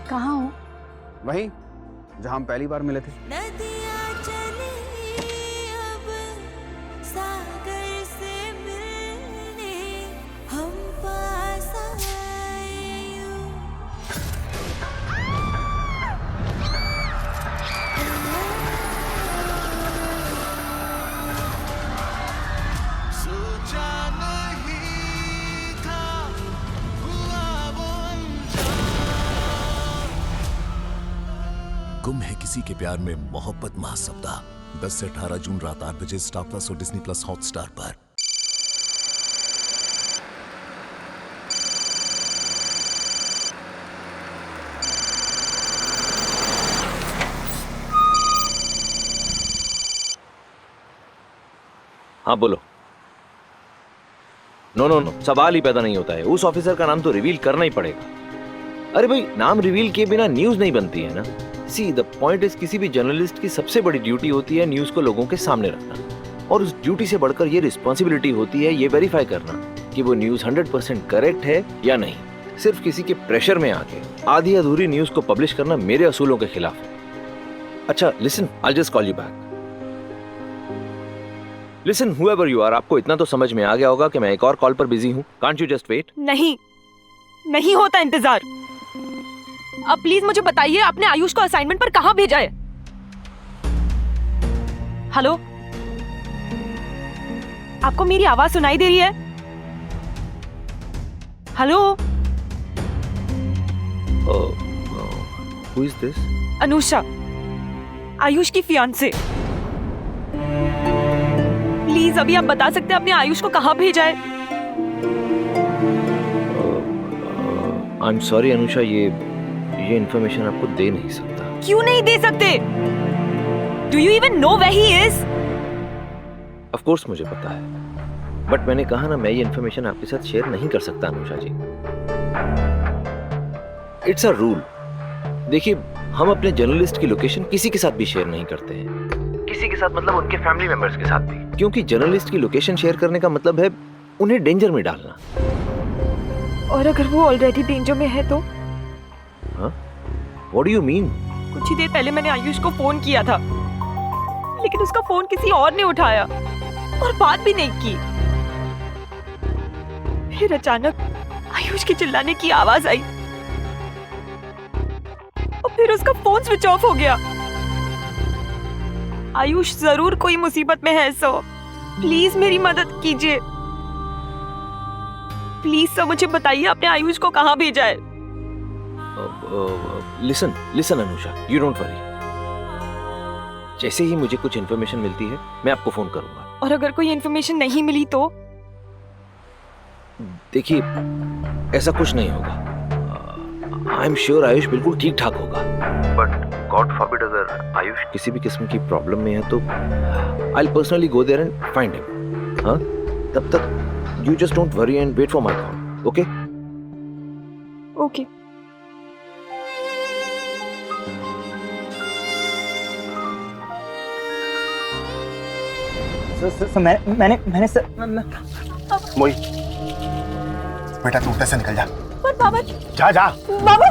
कहाँ हो? वहीं जहाँ हम पहली बार मिले थे। गुम है किसी के प्यार में मोहब्बत महासप्ताह 10 से 18 जून रात 8 बजे स्टार प्लस और डिज्नी प्लस हॉटस्टार पर। हाँ बोलो। नो, सवाल ही पैदा नहीं होता है। उस ऑफिसर का नाम तो रिवील करना ही पड़ेगा। अरे भाई, नाम रिवील किए बिना न्यूज नहीं बनती है ना। सी द पॉइंट इज, किसी भी जर्नलिस्ट की सबसे बड़ी ड्यूटी होती है न्यूज को लोगों के सामने रखना, और उस ड्यूटी से बढ़कर ये रिस्पॉन्सिबिलिटी होती है ये वेरीफाई करना कि वो न्यूज 100% करेक्ट है या नहीं। सिर्फ किसी के प्रेशर में आके आधी अधूरी न्यूज को पब्लिश करना मेरे असूलों के खिलाफ है। अच्छा listen, I just call you back. Listen, whoever you are, आपको इतना तो समझ में आ गया होगा कि मैं एक और कॉल पर बिजी हूँ। Can't you just wait? नहीं होता इंतजार। अब प्लीज मुझे बताइए, आपने आयुष को असाइनमेंट पर कहाँ भेजा है? हेलो, आपको मेरी आवाज सुनाई दे रही है? Hello, who is this? Anusha, Ayush की फियांसे। प्लीज अभी आप बता सकते हैं आपने आयुष को कहाँ भेजा है? आई एम सॉरी अनुषा, ये इन्फॉर्मेशन आपको दे नहीं सकता। क्यों नहीं दे सकते? Do you even know where he is? Of course मुझे पता है, बट मैंने कहा ना, मैं ये इन्फॉर्मेशन आपके साथ शेयर नहीं कर सकता Anusha ji. It's a rule. देखिए, हम अपने जर्नलिस्ट की लोकेशन किसी के साथ भी शेयर नहीं करते हैं। किसी के साथ मतलब उनके फैमिली मेंबर्स के साथ भी, क्योंकि जर्नलिस्ट की लोकेशन शेयर करने का मतलब है उन्हें डेंजर में डालना। और अगर वो ऑलरेडी डेंजर में है तो? हाँ? What do you mean? कुछ ही देर पहले मैंने आयुष को फोन किया था, लेकिन उसका फोन किसी और ने उठाया और बात भी नहीं की। फिर अचानक आयुष के चिल्लाने की आवाज आई और फिर उसका फोन स्विच ऑफ हो गया। आयुष जरूर कोई मुसीबत में है। सो प्लीज मेरी मदद कीजिए। प्लीज सर, मुझे बताइए आपने आयुष को कहाँ भेजा है? Listen Anusha, you don't worry. जैसे ही मुझे कुछ इन्फॉर्मेशन मिलती है मैं आपको फोन करूंगा। और अगर कोई इन्फॉर्मेशन नहीं मिली तो? देखिए, ऐसा कुछ नहीं होगा। आई एम श्योर आयुष बिल्कुल ठीक ठाक होगा, बट गॉड फॉरबिड अगर आयुष किसी भी किस्म की प्रॉब्लम में है तो I will personally go there and find him. हाँ, तब तक you just don't worry and wait for my call. Okay? Okay. मैंने मोई, बेटा तू उठते से निकल जा। पर बाबा। जा बाबा।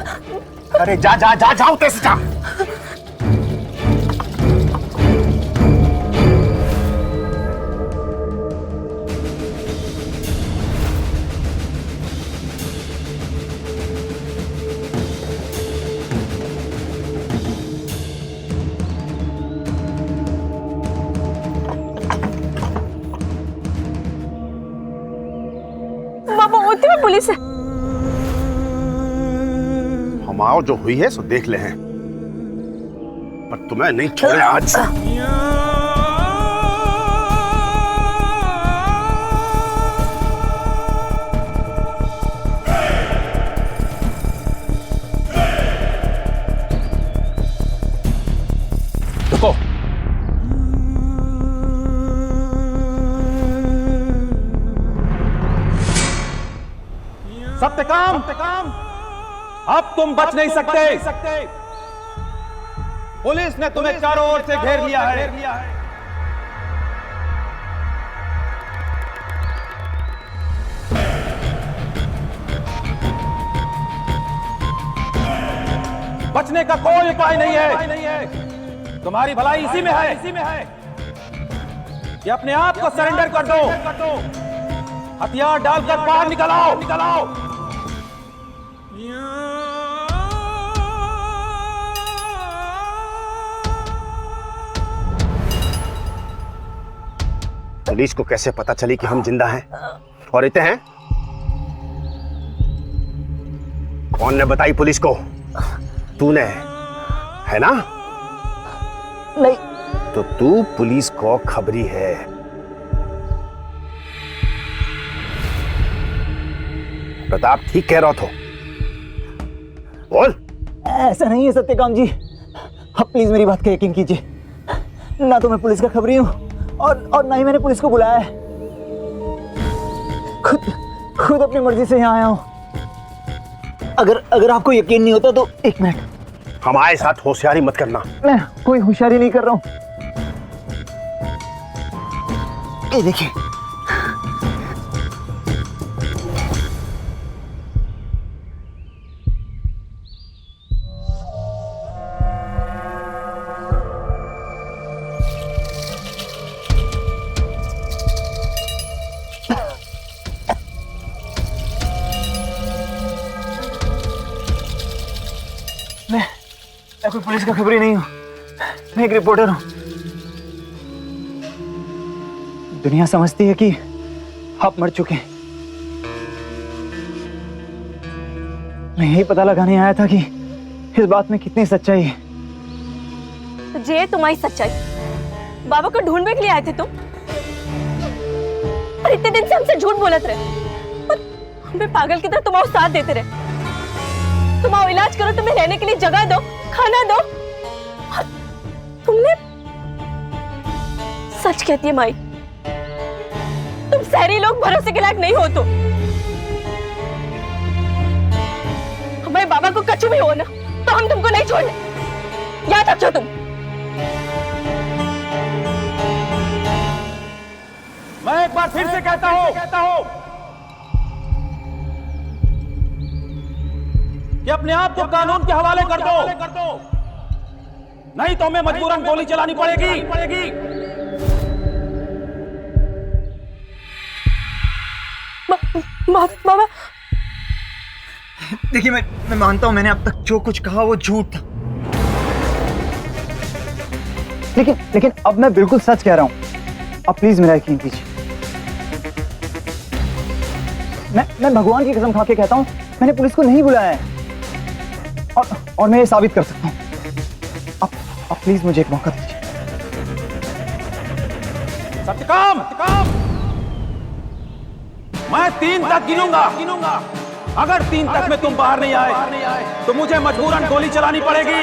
अरे जा उठते से जा। पुलिस है। हम आओ, जो हुई है सो देख ले हैं, पर तुम्हें नहीं छोड़े आज। रुको। सत्यकाम, अब तुम बच नहीं सकते। पुलिस ने तुम्हें चारों ओर से घेर लिया है। बचने का कोई उपाय नहीं है। तुम्हारी भलाई इसी में है कि अपने आप को सरेंडर कर दो, हथियार डालकर बाहर निकल आओ। पुलिस को कैसे पता चली कि हम जिंदा हैं और रहते हैं? कौन ने बताई पुलिस को? तूने, है ना? नहीं। तो तू पुलिस को खबरी है। प्रताप ठीक कह रहा था। बोल। ऐसा नहीं है सत्यकाम जी, आप प्लीज मेरी बात का यकीन कीजिए। ना तो मैं पुलिस का खबरी हूँ और ना ही मैंने पुलिस को बुलाया है। खुद अपनी मर्जी से यहाँ आया हूँ। अगर आपको यकीन नहीं होता तो एक मिनट। हमारे साथ होशियारी मत करना। मैं कोई होशियारी नहीं कर रहा हूँ। ये देखिए, मैं कोई पुलिस का खबरी नहीं हूँ। मैं एक रिपोर्टर हूँ। दुनिया समझती है कि आप मर चुके हैं। मैं यही पता लगाने आया था कि इस बात में कितनी सच्चाई है। तो ये तुम्हारी सच्चाई? बाबा को ढूंढने के लिए आए थे तुम? और इतने दिन से हमसे झूठ बोलते रहे और हमें पागल की तरह तुम्हारा साथ देते रहे। तुम्हारा इलाज करो, तुम्हें रहने के लिए जगह दो, खाना दो। तुमने सच कहती है माई, तुम शहरी लोग भरोसे के लायक नहीं हो। तो हमारे बाबा को कछु भी हो ना तो हम तुमको नहीं छोड़ने, याद रखो तुम। मैं एक बार फिर से कहता हूं कि अपने आप को कानून के हवाले कर दो, नहीं तो हमें मजबूरन गोली चलानी पड़ेगी। बाबा, देखिए, मैं मानता हूं मैंने अब तक जो कुछ कहा वो झूठ था, लेकिन अब मैं बिल्कुल सच कह रहा हूं। अब प्लीज मेरा यकीन कीजिए। मैं भगवान की कसम खा के कहता हूं, मैंने पुलिस को नहीं बुलाया है और मैं ये साबित कर सकता हूं। अब प्लीज मुझे एक मौका दीजिए। सत्यकाम, मैं 3 तक गिनूंगा। अगर 3 तक में तुम बाहर नहीं आए तो मुझे मजबूरन गोली चलानी पड़ेगी।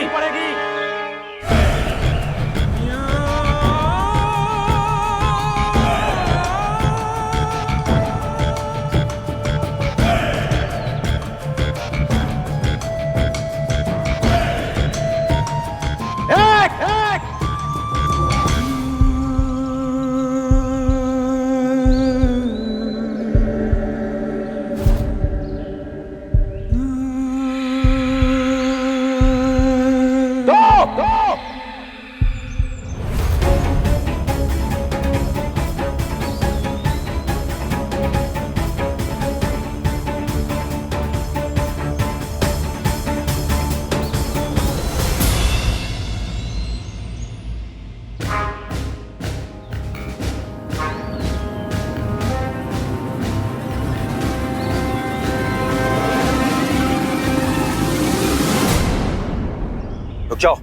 जाओ।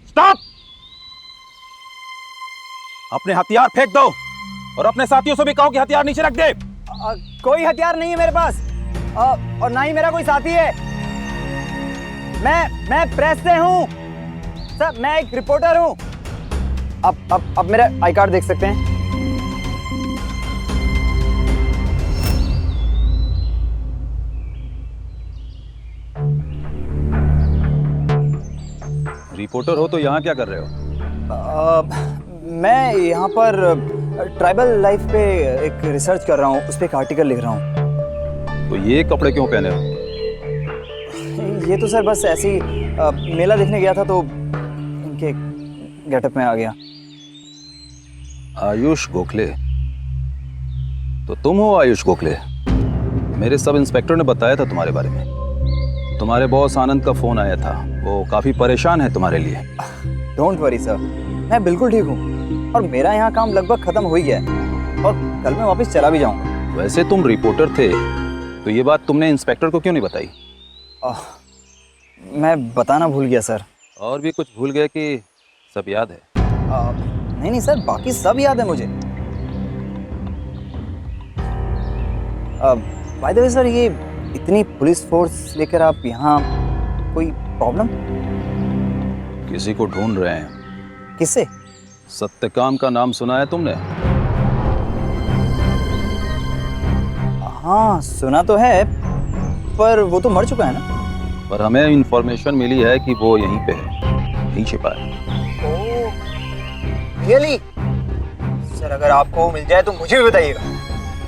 स्टॉप! अपने हथियार फेंक दो और अपने साथियों से भी कहो कि हथियार नीचे रख दे। कोई हथियार नहीं है मेरे पास और ना ही मेरा कोई साथी है। मैं प्रेस से हूँ सर, मैं एक रिपोर्टर हूँ। अब मेरा आई कार्ड देख सकते हैं। रिपोर्टर हो तो यहाँ क्या कर रहे हो? मैं यहाँ पर ट्राइबल लाइफ पे एक रिसर्च कर रहा हूँ, उस पर एक आर्टिकल लिख रहा हूँ। तो ये कपड़े क्यों पहने हो? ये तो सर बस ऐसे ही मेला देखने गया था तो इनके गेटअप में आ गया। आयुष गोखले, तो तुम हो आयुष गोखले? मेरे सब इंस्पेक्टर ने बताया था तुम्हारे बारे में। तुम्हारे बॉस आनंद का फोन आया था, वो काफी परेशान है तुम्हारे लिए। डोंट वरी सर, मैं बिल्कुल ठीक हूँ और मेरा यहाँ काम लगभग खत्म हो ही गया है और कल मैं वापस चला भी जाऊँगा। वैसे तुम रिपोर्टर थे तो ये बात तुमने इंस्पेक्टर को क्यों नहीं बताई? मैं बताना भूल गया सर। और भी कुछ भूल गए कि सब याद है? नहीं सर, बाकी सब याद है मुझे। बाय द वे सर, ये इतनी पुलिस फोर्स लेकर आप यहाँ, कोई प्रॉब्लम? किसी को ढूंढ रहे हैं। किससे? सत्यकाम का नाम सुना है तुमने? हाँ सुना तो है, पर वो तो मर चुका है ना। पर हमें इंफॉर्मेशन मिली है कि वो यहीं पे है, यहीं छिपा है। रियली? सर अगर आपको मिल जाए तो मुझे भी बताइएगा।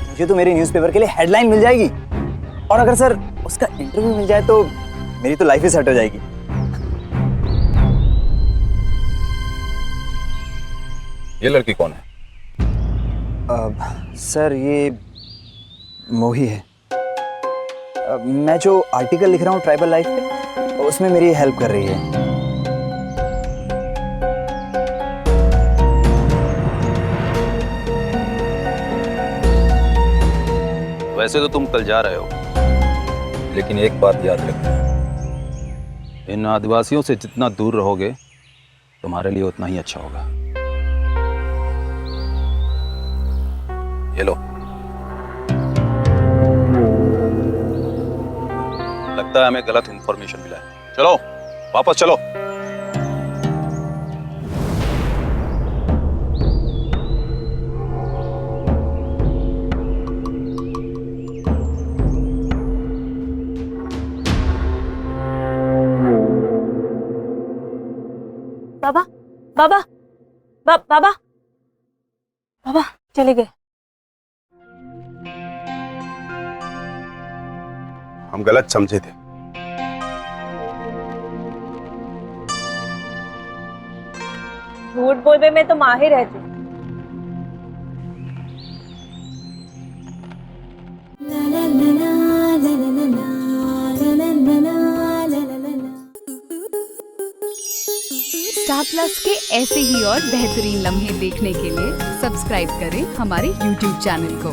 मुझे तो मेरे न्यूज़पेपर के लिए हेडलाइन मिल जाएगी और अगर सर उसका इंटरव्यू मिल जाए तो मेरी तो लाइफ ही सेट हो जाएगी। ये लड़की कौन है? सर ये मोही है। मैं जो आर्टिकल लिख रहा हूँ ट्राइबल लाइफ पे, उसमें मेरी हेल्प कर रही है। वैसे तो तुम कल जा रहे हो, लेकिन एक बात याद रखना, इन आदिवासियों से जितना दूर रहोगे तुम्हारे लिए उतना ही अच्छा होगा। ये लो। लगता है हमें गलत इंफॉर्मेशन मिला है। चलो वापस चलो। बाबा बाबा बाबा बाबा चले गए। हम गलत समझे थे। झूठ बोलने में तो माहिर है तू। स्टार प्लस के ऐसे ही और बेहतरीन लम्हे देखने के लिए सब्सक्राइब करें हमारे YouTube चैनल को।